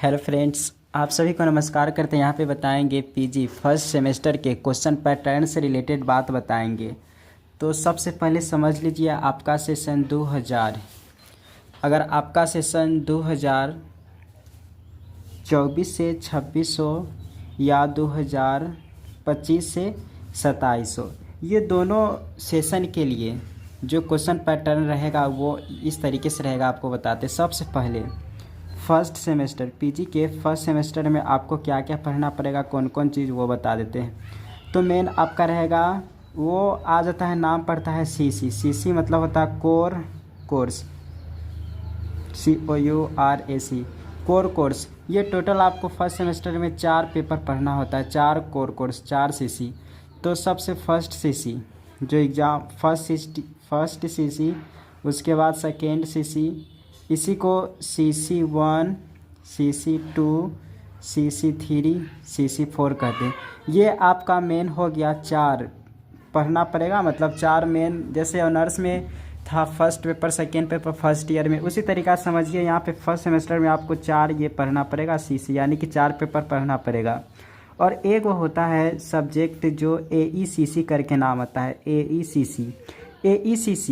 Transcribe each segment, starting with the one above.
Hello friends, आप सभी को नमस्कार करते हैं। यहाँ पे बताएंगे पीजी फर्स्ट सेमेस्टर के क्वेश्चन पैटर्न से रिलेटेड बात बताएंगे। तो सबसे पहले समझ लीजिए आपका सेशन 2000, अगर आपका सेशन 2024 से 2600 या 2025 से 2700, ये दोनों सेशन के लिए जो क्वेश्चन पैटर्न रहेगा वो इस तरीके से रहेगा। आपको बताते सबसे पहले फर्स्ट सेमेस्टर पीजी के फर्स्ट सेमेस्टर में आपको क्या क्या पढ़ना पड़ेगा, कौन कौन चीज़ वो बता देते हैं। तो मेन आपका रहेगा वो आ जाता है, नाम पड़ता है सीसी। सीसी मतलब होता है core course, COURAC, core course. ये टोटल आपको फर्स्ट सेमेस्टर में 4 पेपर पढ़ना होता है, 4 कोर कोर्स, 4 सीसी। तो सबसे फर्स्ट सीसी जो एग्ज़ाम फर्स्ट सीसी, उसके बाद सेकेंड सीसी, इसी को CC1, CC2, CC3, CC4 कहते हैं। ये आपका मेन हो गया, 4 पढ़ना पड़ेगा। मतलब 4 मेन, जैसे ऑनर्स में था first paper second paper first year में, उसी तरीका से समझिए यहाँ पे फर्स्ट सेमेस्टर में आपको 4 ये पढ़ना पड़ेगा सीसी, यानी कि 4 पेपर पढ़ना पड़ेगा। और एक वो होता है सब्जेक्ट जो AECC करके नाम आता है, AECC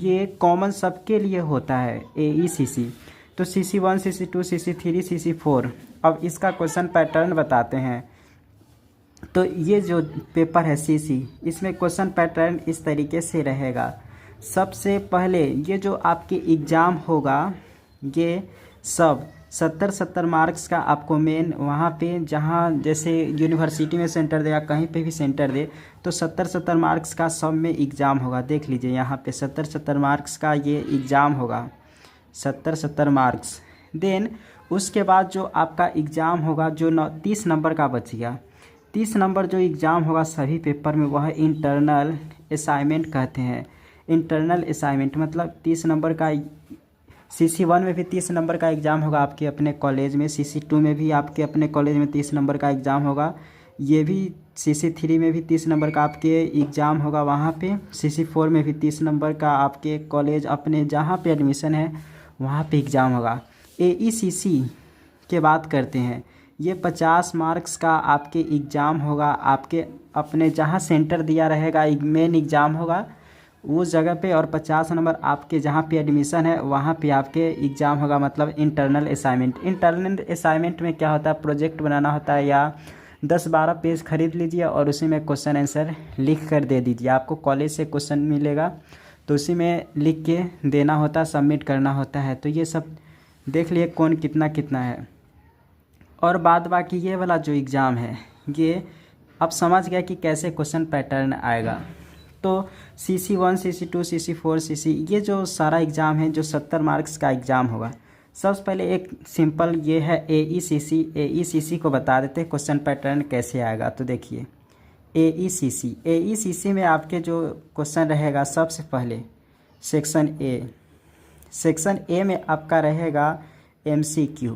ये कॉमन सबके लिए होता है AECC। तो CC1, CC2, CC3, CC4। अब इसका क्वेश्चन पैटर्न बताते हैं। तो ये जो पेपर है CC, इसमें क्वेश्चन पैटर्न इस तरीके से रहेगा। सबसे पहले ये जो आपके एग्ज़ाम होगा, ये सब 70 मार्क्स का आपको मेन वहाँ पे, जहाँ जैसे यूनिवर्सिटी में सेंटर दे या कहीं पे भी सेंटर दे, तो 70 मार्क्स का सब में एग्ज़ाम होगा। देख लीजिए यहाँ पे 70 मार्क्स का ये एग्ज़ाम होगा, 70 मार्क्स। देन उसके बाद जो आपका एग्ज़ाम होगा जो 30 नंबर का बच गया, 30 नंबर जो एग्ज़ाम होगा सभी पेपर में, वह इंटरनल असाइनमेंट कहते हैं। इंटरनल असाइनमेंट मतलब 30 नंबर का। CC1 में भी 30 नंबर का एग्ज़ाम होगा आपके अपने कॉलेज में, CC2 में भी आपके अपने कॉलेज में 30 नंबर का एग्ज़ाम होगा। ये भी CC3 में भी 30 नंबर का आपके एग्ज़ाम होगा वहाँ पे। CC4 में भी 30 नंबर का आपके कॉलेज अपने जहाँ पे एडमिशन है वहाँ पे एग्ज़ाम होगा। AECC के बात करते हैं, ये 50 मार्क्स का आपके एग्ज़ाम होगा। आपके अपने जहाँ सेंटर दिया रहेगा, एक मेन एग्ज़ाम होगा उस जगह पे, और 50 नंबर आपके जहाँ पे एडमिशन है वहाँ पे आपके एग्ज़ाम होगा। मतलब इंटरनल असाइनमेंट। इंटरनल असाइनमेंट में क्या होता है, प्रोजेक्ट बनाना होता है, या 10-12 पेज खरीद लीजिए और उसी में क्वेश्चन आंसर लिख कर दे दीजिए। आपको कॉलेज से क्वेश्चन मिलेगा तो उसी में लिख के देना होता है, सबमिट करना होता है। तो ये सब देख लिए कौन कितना कितना है। और बाद बाकी ये वाला जो एग्ज़ाम है, ये अब समझ गया कि कैसे क्वेश्चन पैटर्न आएगा। तो CC1, CC2, CC4, CC, ये जो सारा एग्ज़ाम है जो 70 मार्क्स का एग्ज़ाम होगा। सबसे पहले एक सिंपल ये है AECC। AECC को बता देते हैं क्वेश्चन पैटर्न कैसे आएगा। तो देखिए AECC में आपके जो क्वेश्चन रहेगा, सबसे पहले सेक्शन ए में आपका रहेगा MCQ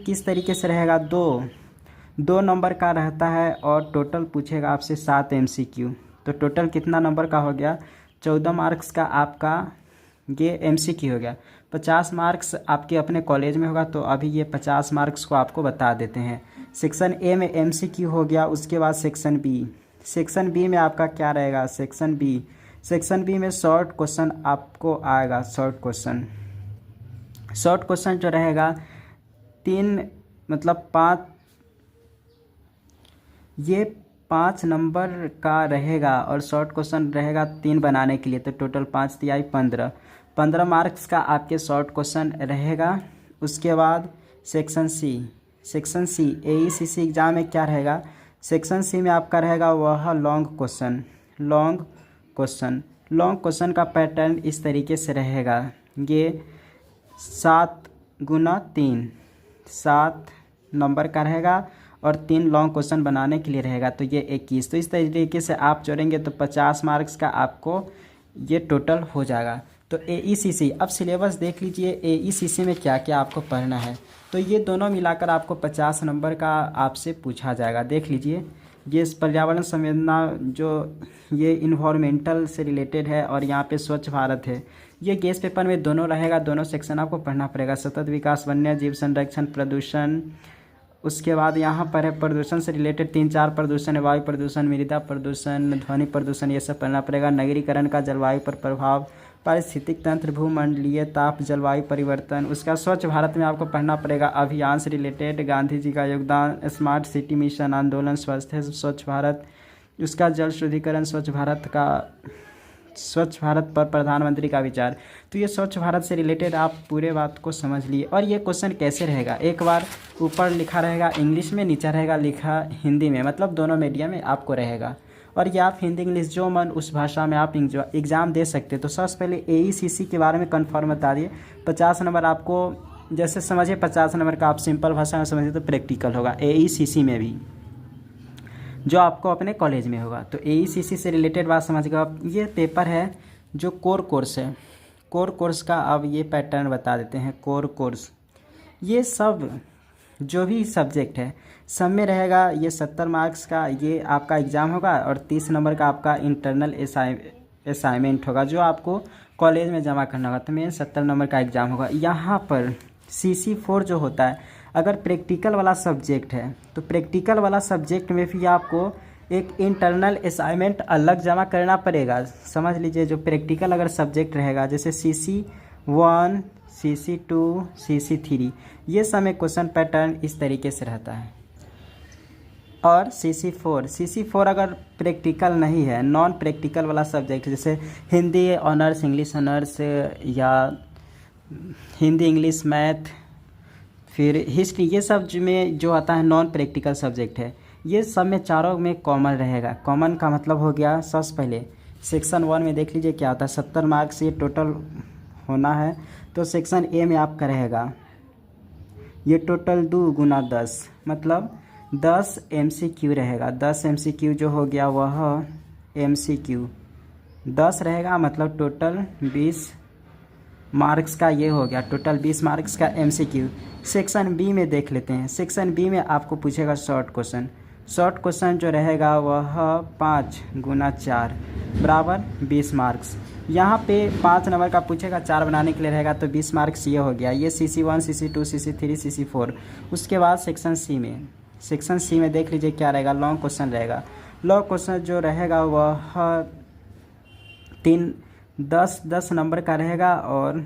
किस तरीके से रहेगा, दो नंबर का रहता है और टोटल पूछेगा आपसे 7 MCQ। तो टोटल कितना नंबर का हो गया, 14 मार्क्स का आपका ये MCQ हो गया। 50 मार्क्स आपके अपने कॉलेज में होगा, तो अभी ये 50 मार्क्स को आपको बता देते हैं। सेक्शन ए में MCQ हो गया। उसके बाद सेक्शन बी में आपका क्या रहेगा, सेक्शन बी में शॉर्ट क्वेश्चन आपको आएगा। शॉर्ट क्वेश्चन जो रहेगा 5 नंबर का रहेगा, और शॉर्ट क्वेश्चन रहेगा 3 बनाने के लिए। तो टोटल 5 तिहाई 15 मार्क्स का आपके शॉर्ट क्वेश्चन रहेगा। उसके बाद सेक्शन सी AECC एग्ज़ाम में क्या रहेगा, सेक्शन सी में आपका रहेगा वह लॉन्ग क्वेश्चन का पैटर्न इस तरीके से रहेगा। ये 7 गुना 3, 7 नंबर का रहेगा और 3 लॉन्ग क्वेश्चन बनाने के लिए रहेगा। तो ये 21। तो इस तरीके से आप जोड़ेंगे तो 50 मार्क्स का आपको ये टोटल हो जाएगा। तो AECC, अब सिलेबस देख लीजिए AECC में क्या क्या आपको पढ़ना है। तो ये दोनों मिलाकर आपको 50 नंबर का आपसे पूछा जाएगा। देख लीजिए ये पर्यावरण संवेदना जो ये इन्वायरमेंटल से रिलेटेड है, और यहाँ पे स्वच्छ भारत है। ये गेस पेपर में दोनों रहेगा, दोनों सेक्शन आपको पढ़ना पड़ेगा। सतत विकास, वन्य जीव संरक्षण, प्रदूषण। उसके बाद यहाँ पर है प्रदूषण से रिलेटेड 3-4 प्रदूषण है, वायु प्रदूषण, मृदा प्रदूषण, ध्वनि प्रदूषण, ये सब पढ़ना पड़ेगा। नगरीकरण का जलवायु पर प्रभाव, पारिस्थितिक तंत्र, भूमंडलीय ताप, जलवायु परिवर्तन। उसका स्वच्छ भारत में आपको पढ़ना पड़ेगा अभियान से रिलेटेड, गांधी जी का योगदान, स्मार्ट सिटी मिशन, आंदोलन, स्वच्छ भारत। उसका जल शुद्धिकरण, स्वच्छ भारत पर प्रधानमंत्री का विचार। तो ये स्वच्छ भारत से रिलेटेड आप पूरे बात को समझ लिए। और ये क्वेश्चन कैसे रहेगा, एक बार ऊपर लिखा रहेगा इंग्लिश में, नीचे रहेगा लिखा हिंदी में, मतलब दोनों मीडियम में आपको रहेगा। और ये आप हिंदी इंग्लिश जो मन उस भाषा में आप एग्ज़ाम दे सकते हैं। तो सबसे पहले AECC के बारे में कन्फर्म बता दिए। 50 नंबर आपको, जैसे समझिए 50 नंबर का आप सिंपल भाषा में समझिए तो प्रैक्टिकल होगा AECC में भी, जो आपको अपने कॉलेज में होगा। तो AECC से रिलेटेड बात समझ गए आप। ये पेपर है जो कोर कोर्स है, कोर कोर्स का अब ये पैटर्न बता देते हैं। कोर कोर्स ये सब जो भी सब्जेक्ट है सब में रहेगा। ये 70 मार्क्स का ये आपका एग्ज़ाम होगा, और 30 नंबर का आपका इंटरनल असाइनमेंट होगा जो आपको कॉलेज में जमा करना होगा। तो मेन 70 नंबर का एग्ज़ाम होगा। यहाँ पर CC4 जो होता है, अगर प्रैक्टिकल वाला सब्जेक्ट है तो प्रैक्टिकल वाला सब्जेक्ट में भी आपको एक इंटरनल असाइनमेंट अलग जमा करना पड़ेगा। समझ लीजिए, जो प्रैक्टिकल अगर सब्जेक्ट रहेगा, जैसे CC1, CC2, CC3, ये समय क्वेश्चन पैटर्न इस तरीके से रहता है। और CC4 अगर प्रैक्टिकल नहीं है, नॉन प्रैक्टिकल वाला सब्जेक्ट, जैसे हिंदी ऑनर्स, इंग्लिश ऑनर्स, या हिंदी इंग्लिश मैथ, फिर हिस्ट्री, ये सब में जो आता है नॉन प्रैक्टिकल सब्जेक्ट है, ये सब में चारों में कॉमन रहेगा। कॉमन का मतलब हो गया, सबसे पहले सेक्शन 1 में देख लीजिए क्या होता है। 70 मार्क्स ये टोटल होना है। तो सेक्शन A में आपका रहेगा ये टोटल 2 गुना 10, मतलब 10 MCQ रहेगा। 10 MCQ जो हो गया वह MCQ 10 रहेगा, मतलब टोटल 20 मार्क्स का ये हो गया, टोटल 20 मार्क्स का MCQ। सेक्शन B में देख लेते हैं। सेक्शन B में आपको पूछेगा शॉर्ट क्वेश्चन जो रहेगा वह 5 गुना 4 बराबर 20 मार्क्स। यहाँ पे 5 नंबर का पूछेगा, 4 बनाने के लिए रहेगा, तो 20 मार्क्स ये हो गया। ये CC1, CC2, CC3, CC4। उसके बाद सेक्शन C में देख लीजिए क्या रहेगा, लॉन्ग क्वेश्चन रहेगा। लॉन्ग क्वेश्चन जो रहेगा वह 10 नंबर का रहेगा, और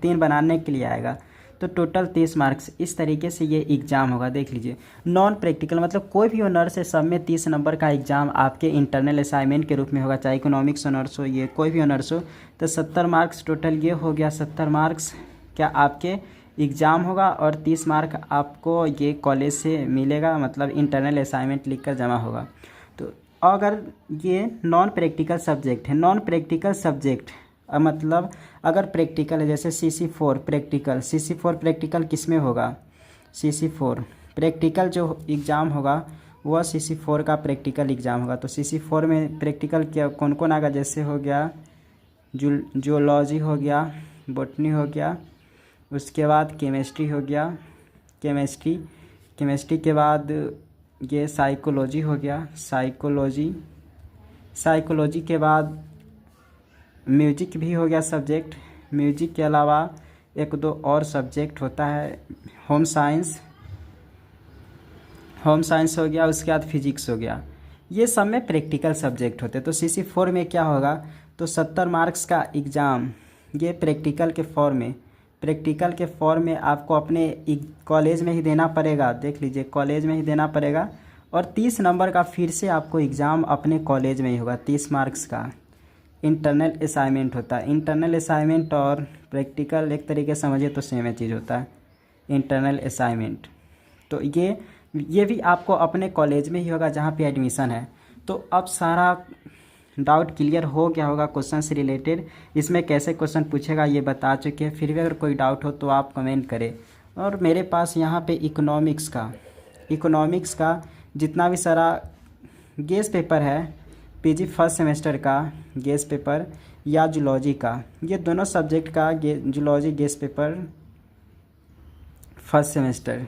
3 बनाने के लिए आएगा, तो टोटल 30 मार्क्स। इस तरीके से ये एग्ज़ाम होगा। देख लीजिए, नॉन प्रैक्टिकल मतलब कोई भी ऑनर्स है, सब में 30 नंबर का एग्ज़ाम आपके इंटरनल असाइनमेंट के रूप में होगा, चाहे इकोनॉमिक्स ऑनर्स हो, ये कोई भी ऑनर्स हो। तो 70 मार्क्स टोटल ये हो गया। 70 मार्क्स क्या आपके एग्ज़ाम होगा, और 30 मार्क आपको ये कॉलेज से मिलेगा, मतलब इंटरनल असाइनमेंट लिख कर जमा होगा। तो अगर ये नॉन प्रैक्टिकल सब्जेक्ट है, नॉन प्रैक्टिकल सब्जेक्ट मतलब अगर प्रैक्टिकल है, जैसे CC4 प्रैक्टिकल किस में होगा, CC4 प्रैक्टिकल जो एग्ज़ाम होगा वह CC4 का प्रैक्टिकल एग्ज़ाम होगा। तो CC4 में प्रैक्टिकल क्या कौन कौन आएगा, जैसे हो गया जूलॉजी हो गया, बॉटनी हो गया, उसके बाद केमिस्ट्री हो गया, केमिस्ट्री के बाद ये साइकोलॉजी हो गया, साइकोलॉजी के बाद म्यूजिक भी हो गया सब्जेक्ट। म्यूजिक के अलावा 1-2 और सब्जेक्ट होता है, होम साइंस हो गया, उसके बाद फिजिक्स हो गया। ये सब में प्रैक्टिकल सब्जेक्ट होते हैं। तो CC4 में क्या होगा, तो 70 मार्क्स का एग्ज़ाम ये प्रैक्टिकल के फॉर्म में आपको अपने कॉलेज में ही देना पड़ेगा। देख लीजिए, कॉलेज में ही देना पड़ेगा, और 30 नंबर का फिर से आपको एग्ज़ाम अपने कॉलेज में ही होगा। 30 मार्क्स का इंटरनल असाइनमेंट होता है। इंटरनल असाइनमेंट और प्रैक्टिकल एक तरीके से समझिए तो सेम चीज़ होता है, इंटरनल असाइनमेंट। तो ये भी आपको अपने कॉलेज में ही होगा जहाँ पे एडमिशन है। तो अब सारा डाउट क्लियर हो गया होगा क्वेश्चन से रिलेटेड। इसमें कैसे क्वेश्चन पूछेगा ये बता चुके हैं। फिर भी अगर कोई डाउट हो तो आप कमेंट करें। और मेरे पास यहाँ पे इकोनॉमिक्स का जितना भी सारा गेस पेपर है, PG फर्स्ट सेमेस्टर का गेस पेपर या जूलॉजी का, ये दोनों सब्जेक्ट का zoology guess paper first semester,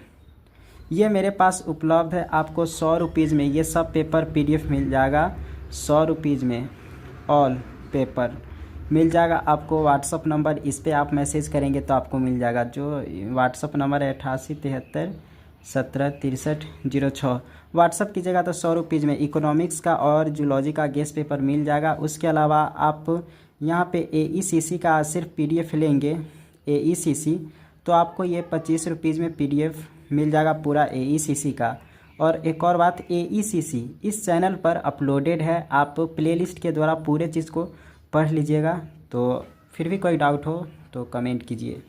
ये मेरे पास उपलब्ध है, आपको 100 रुपीज़ में ये सब पेपर PDF मिल जाएगा। 100 रुपीज़ में ऑल पेपर मिल जाएगा आपको। व्हाट्सअप नंबर, इस पर आप मैसेज करेंगे तो आपको मिल जाएगा। जो व्हाट्सअप नंबर है 8873176306। व्हाट्सअप कीजिएगा तो 100 रुपीज़ में इकोनॉमिक्स का और जूलॉजी का गेस्ट पेपर मिल जाएगा। उसके अलावा आप यहाँ पे AECC का सिर्फ PDF लेंगे, AECC, तो आपको ये 25 रुपीज़ में PDF मिल जाएगा पूरा AECC का। और एक और बात, AECC इस चैनल पर अपलोडेड है, आप प्लेलिस्ट के द्वारा पूरे चीज़ को पढ़ लीजिएगा। तो फिर भी कोई डाउट हो तो कमेंट कीजिए।